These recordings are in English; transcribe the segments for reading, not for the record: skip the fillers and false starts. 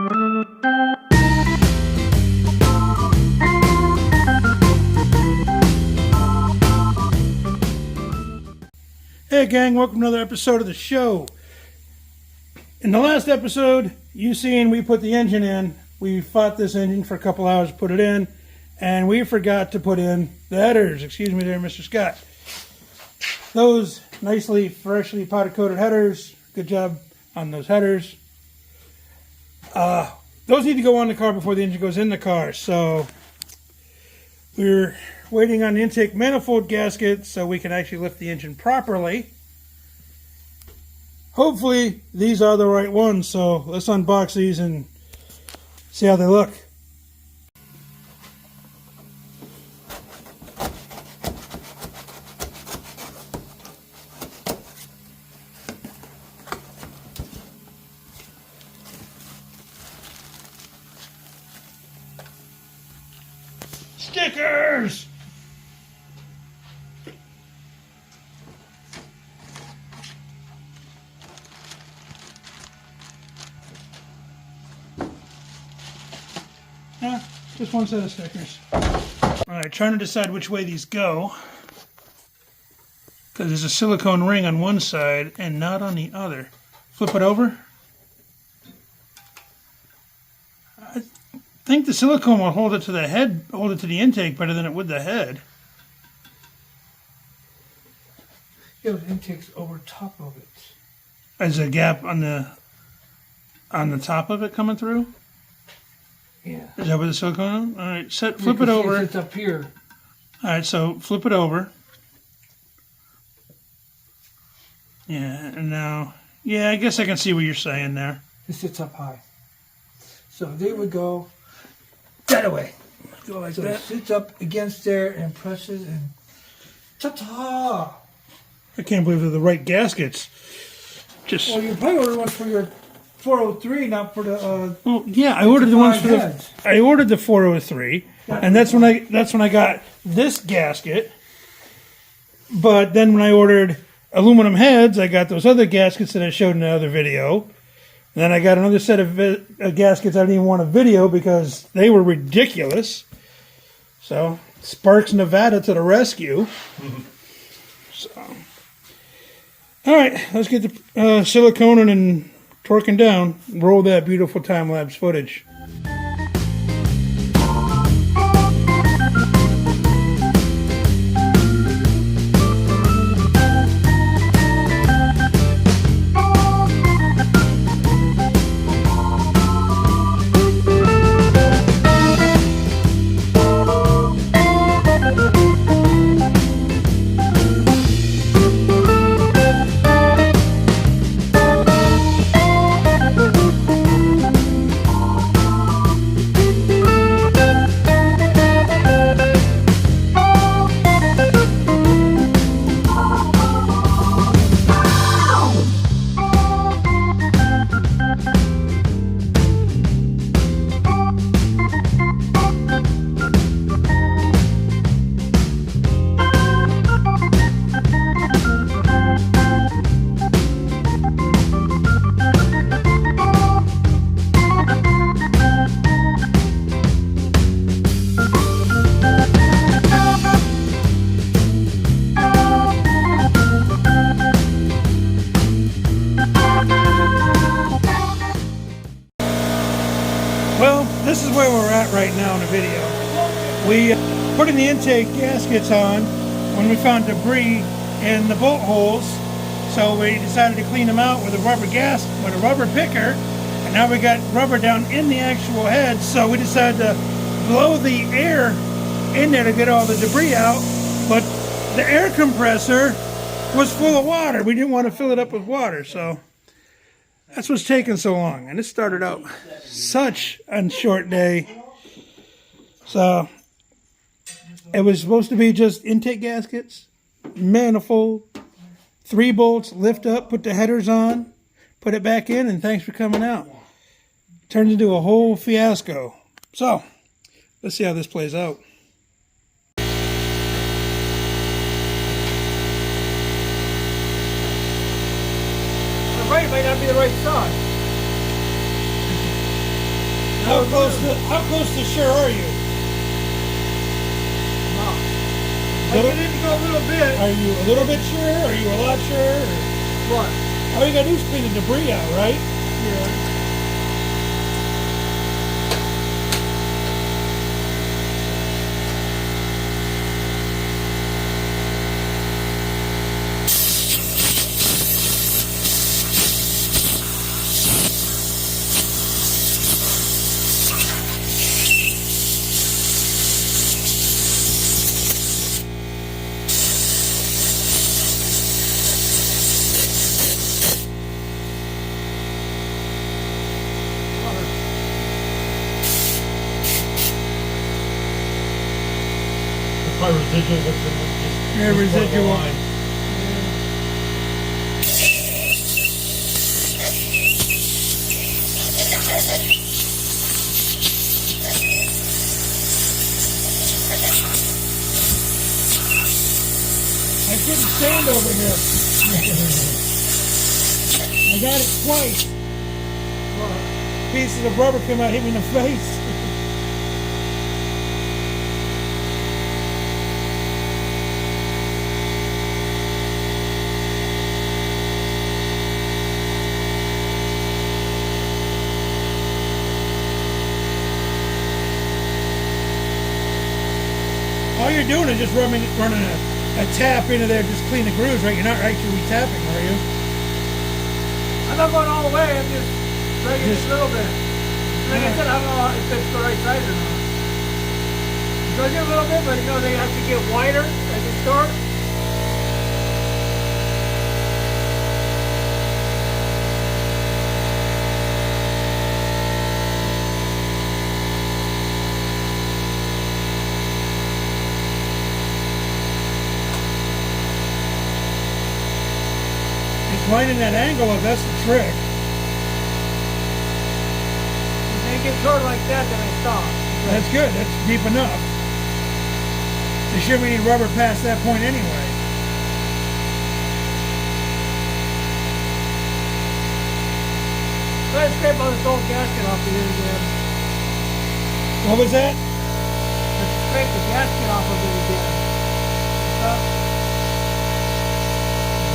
Hey gang, welcome to another episode of the show. In the last episode, you seen we put the engine in. We fought this engine for a couple hours to put it in, and we forgot to put in the headers. Excuse me there, Mr. Scott. Those nicely, freshly powder coated headers. Good job on those headers. Those need to go on the car before the engine goes in the car. So we're waiting on the intake manifold gasket so we can actually lift the engine properly. Hopefully these are the right ones, so let's unbox these and see how they look. Stickers! Yeah, just one set of stickers. Alright, trying to decide which way these go. Because there's a silicone ring on one side and not on the other. Flip it over. I think the silicone will hold it to the head, hold it to the intake better than it would the head. Yeah, the intake's over top of it. There's a gap on the top of it coming through? Yeah. Is that where the silicone is? Alright, flip it over. It's up here. Alright, so flip it over. Yeah, and now, yeah, I guess I can see what you're saying there. It sits up high. So they would go that way. Go like So that. it sits up against there and presses and ta-ta! I can't believe they're the right gaskets. Just, Well, you probably ordered one for your 403, not for the, well, yeah, I ordered the ones for the, heads. I ordered the 403, and that's when I got this gasket. But then when I ordered aluminum heads, I got those other gaskets that I showed in the other video. And then I got another set of gaskets I didn't even want a video because they were ridiculous. So, Sparks, Nevada to the rescue. So, all right, let's get the silicone and torquing down. Roll that beautiful time-lapse footage. Well, this is where we're at right now in the video. We put in the intake gaskets on when we found debris in the bolt holes. So we decided to clean them out with a rubber picker. And now we got rubber down in the actual head. So we decided to blow the air in there to get all the debris out. But the air compressor was full of water. We didn't want to fill it up with water. So that's what's taking so long. And it started out such a short day. So it was supposed to be just intake gaskets, manifold, 3 bolts, lift up, put the headers on, put it back in, and thanks for coming out. Turned into a whole fiasco. So let's see how this plays out. The right might not be the right side. How close to sure are you? I get in to go a little bit. Are you a little bit sure? Are you a lot sure? What? All you gotta do is clean the debris out, right? Yeah. Probably residual with the Yeah, residual. line. I couldn't stand over here. I got it twice. Pieces of rubber came out, hit me in the face. All you're doing is just running a tap into there, just clean the grooves, right? You're not actually tapping, are you? I'm not going all the way. I'm just dragging just a little bit. Like I said, I don't know if it's the right size or not. So I get a little bit, but you know, they actually get wider as you start. Finding that angle up, that's the trick. If they get short like that, then I stop. That's good, that's deep enough. They shouldn't need rubber past that point anyway. Try to scrape all this old gasket off the end again. What was that? Let's scrape the gasket off of it again.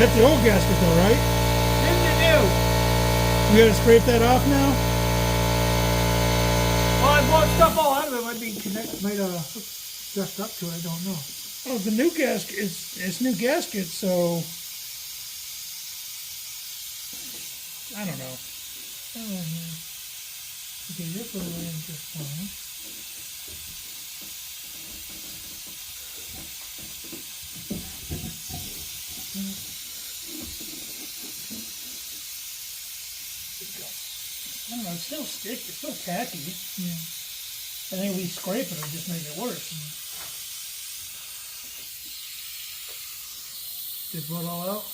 That's the old gasket though, right? This is new. We gotta scrape that off now? Well, I bought stuff all out of it. Might be dressed up to it. I don't know. Oh, the new gasket, it's new gasket, so... I don't know. Okay, this will land just fine. I don't know, it's still sticky, it's still tacky. Yeah. I think we scrape it, it'll just make it worse. Did it all out?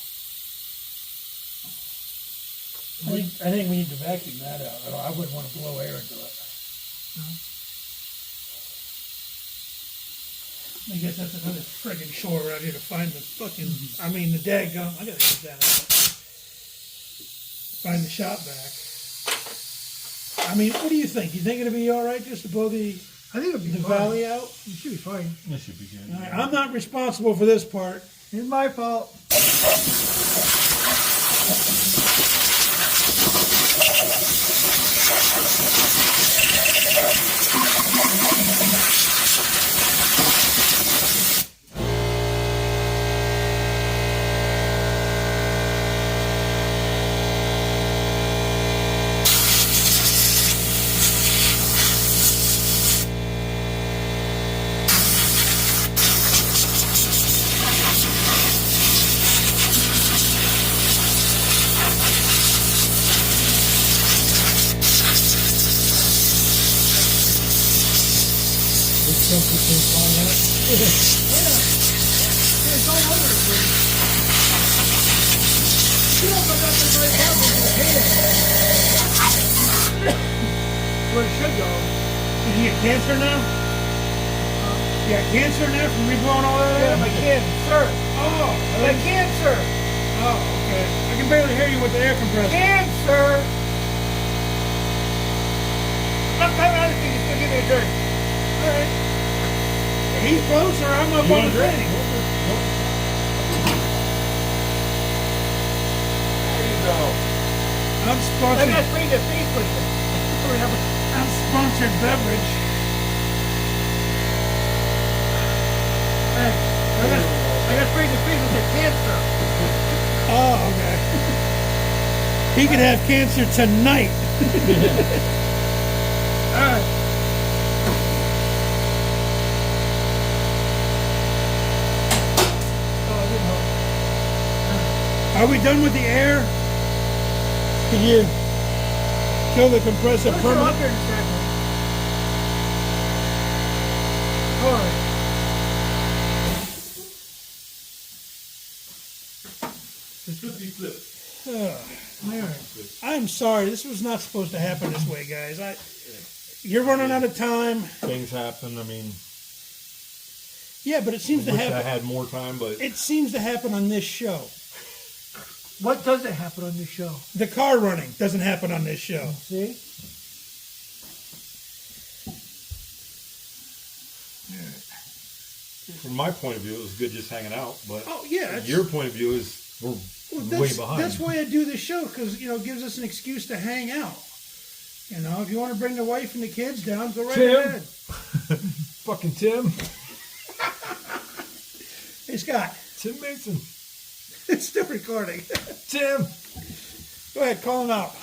I think we need to vacuum that out. I wouldn't want to blow air into it. No. I guess that's another friggin' chore around here to find the fucking, I mean the daggum, I gotta get that out. Find the shop vac. I mean, what do you think? You think it'll be alright just to blow the I think it'll be fine. valley out? You should be fine. That should be good. All right, I'm not responsible for this part. It's my fault. It's all over the place. You don't put that in the right level, you hate it. Where it should go. Did you get cancer now? You got cancer now from reblowing all that Yeah, out? my cancer. Oh, My cancer. oh, okay. I can barely hear you with the air compressor. Cancer. I'm coming you think? All right. He floats or I'm up on the thing. There you go. I'm I sponsored. got free to feed with it. I'm sponsored beverage. I got free to feed with the cancer. Oh, okay. He could have cancer tonight. All right. Are we done with the air? Can you kill the compressor Let's go up permanently? here in a second. All right. I'm sorry. This was not supposed to happen this way, guys. You're running out of time. Things happen. I mean, Yeah, but it seems to wish I happen. had more time, but It seems to happen on this show. What doesn't happen on this show? The car running doesn't happen on this show. See? from my point of view, it was good just hanging out. But Oh yeah, it's- your point of view is we're well, way behind. That's why I do this show, because it gives us an excuse to hang out. If you want to bring the wife and the kids down, go right Tim? ahead. Fucking Tim. Hey Scott, Tim Mason. it's still recording. Tim. Go ahead, call him out.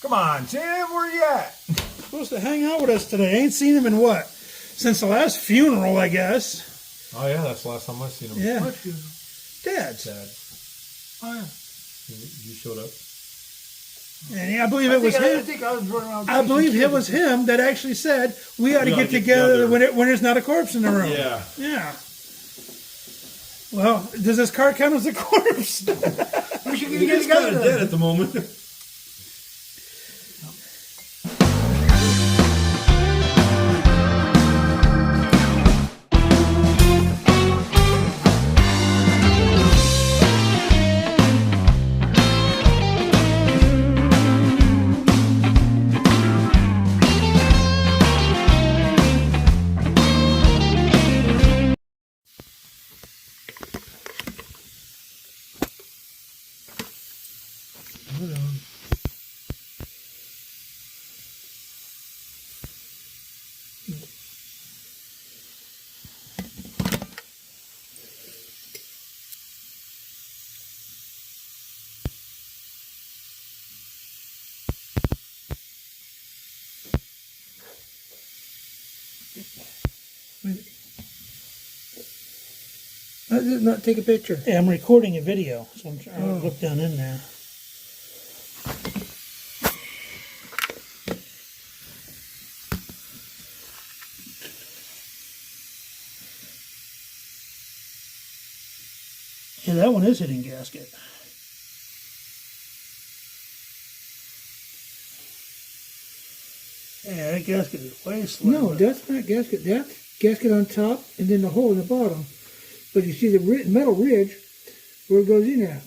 Come on, Tim. Where you at? Supposed to hang out with us today. Ain't seen him in what? Since the last funeral, I guess. Oh yeah, that's the last time I seen him. Yeah, What funeral? Dad's. Dad, Oh, yeah. you showed up. And I believe it was I him. think I was running around. I believe it was him that actually said we ought to get together when there's not a corpse in the room. Yeah. Yeah. Well, does this car count as a corpse? We should He get is kind together. of dead at the moment. I did not take a picture. Yeah, I'm recording a video, so I'm trying to look down in there. Yeah, that one is hitting gasket. Yeah, that gasket is way slow. No, that's not gasket. That's gasket on top and then the hole in the bottom. But you see the metal ridge where it goes in at.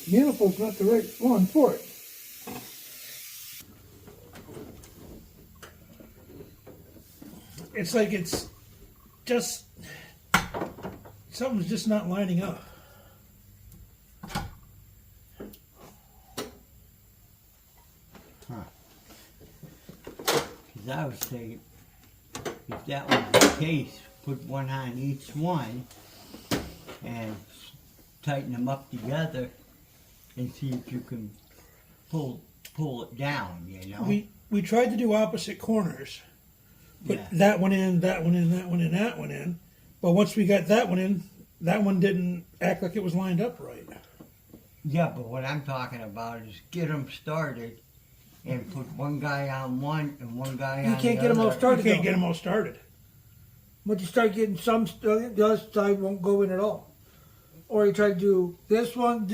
Manifold's not the right one for it. It's like it's just something's just not lining up. Because I was thinking, if that was the case, put one on each one and tighten them up together and see if you can pull it down, you know? We tried to do opposite corners. Put Yeah. that one in, that one in, that one in, that one in. But once we got that one in, that one didn't act like it was lined up right. Yeah, but what I'm talking about is get them started and put one guy on one and one guy You on can't the get 'em all other. You started. can't get them all started. But you start getting some, the other side won't go in at all. Or you try to do this one,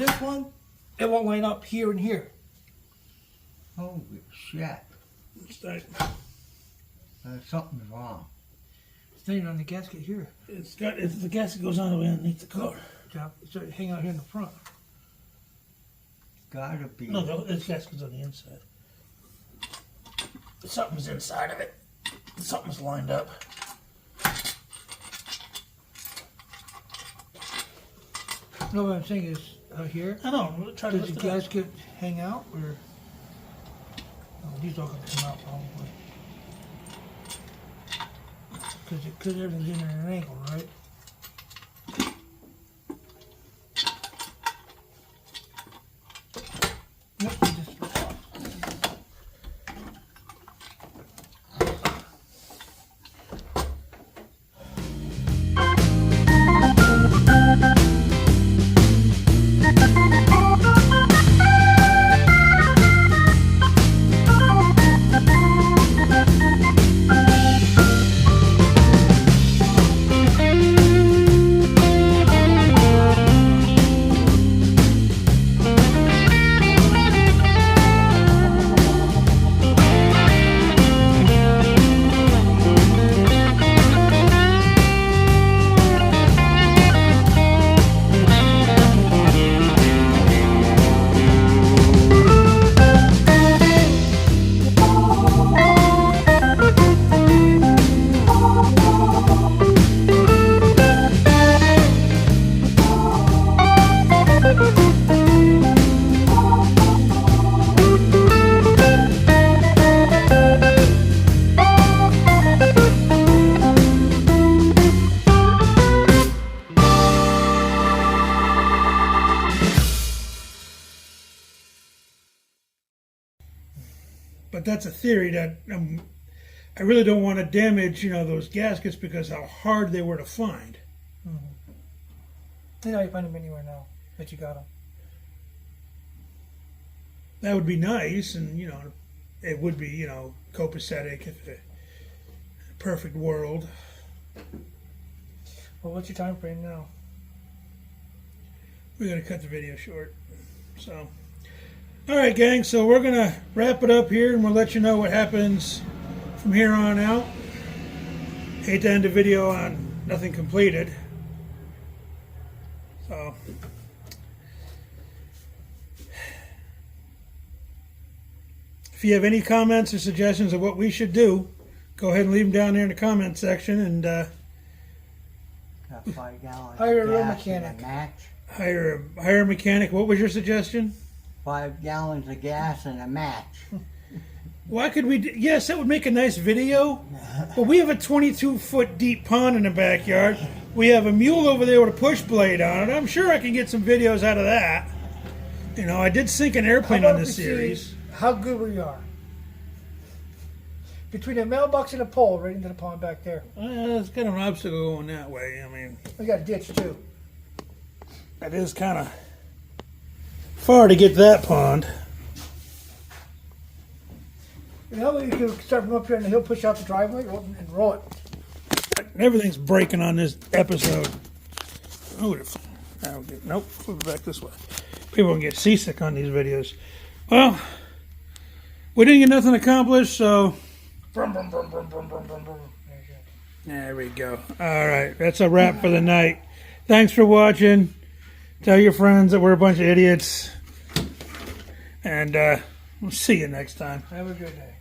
it won't line up here and here. Holy shit. It's like, Something's wrong. It's not even on the gasket here. the gasket goes on the way underneath the car. So it hang out here in the front. Gotta be. No, the gasket's on the inside. something's inside of it. Something's lined up. No, what I'm saying is here. I don't know. Try to Does the lift it up. gasket hang out or? Oh, these all gonna come out probably. Because everything's in at an angle, right? Yep, just But that's a theory that I really don't want to damage, those gaskets because how hard they were to find. you know, you find them anywhere now that you got them. That would be nice, and it would be, copacetic if a perfect world. Well, what's your time frame now? We got to cut the video short. So, all right, gang. So we're gonna wrap it up here, and we'll let you know what happens from here on out. Hate to end the video on nothing completed. So, if you have any comments or suggestions of what we should do, go ahead and leave them down there in the comment section, and Got 5 gallons Hire a of real gas and mechanic. a match. hire a mechanic. What was your suggestion? 5 gallons of gas and a match. Why could we? Yes, that would make a nice video. But we have a 22-foot deep pond in the backyard. We have a mule over there with a push blade on it. I'm sure I can get some videos out of that. I did sink an airplane How on about this we see series. how good we are. Between a mailbox and a pole right into the pond back there. It's kind of an obstacle going that way. I mean, We got a ditch too. it is kind of far to get to that pond. You know, you can start from up here and he'll push out the driveway and roll it. Everything's breaking on this episode. Oh, nope. Flip it back this way. People can get seasick on these videos. Well, we didn't get nothing accomplished, so Brum, brum, brum, brum, brum, brum, brum, brum. there we go. All right, that's a wrap for the night. Thanks for watching. Tell your friends that we're a bunch of idiots. And we'll see you next time. Have a good day.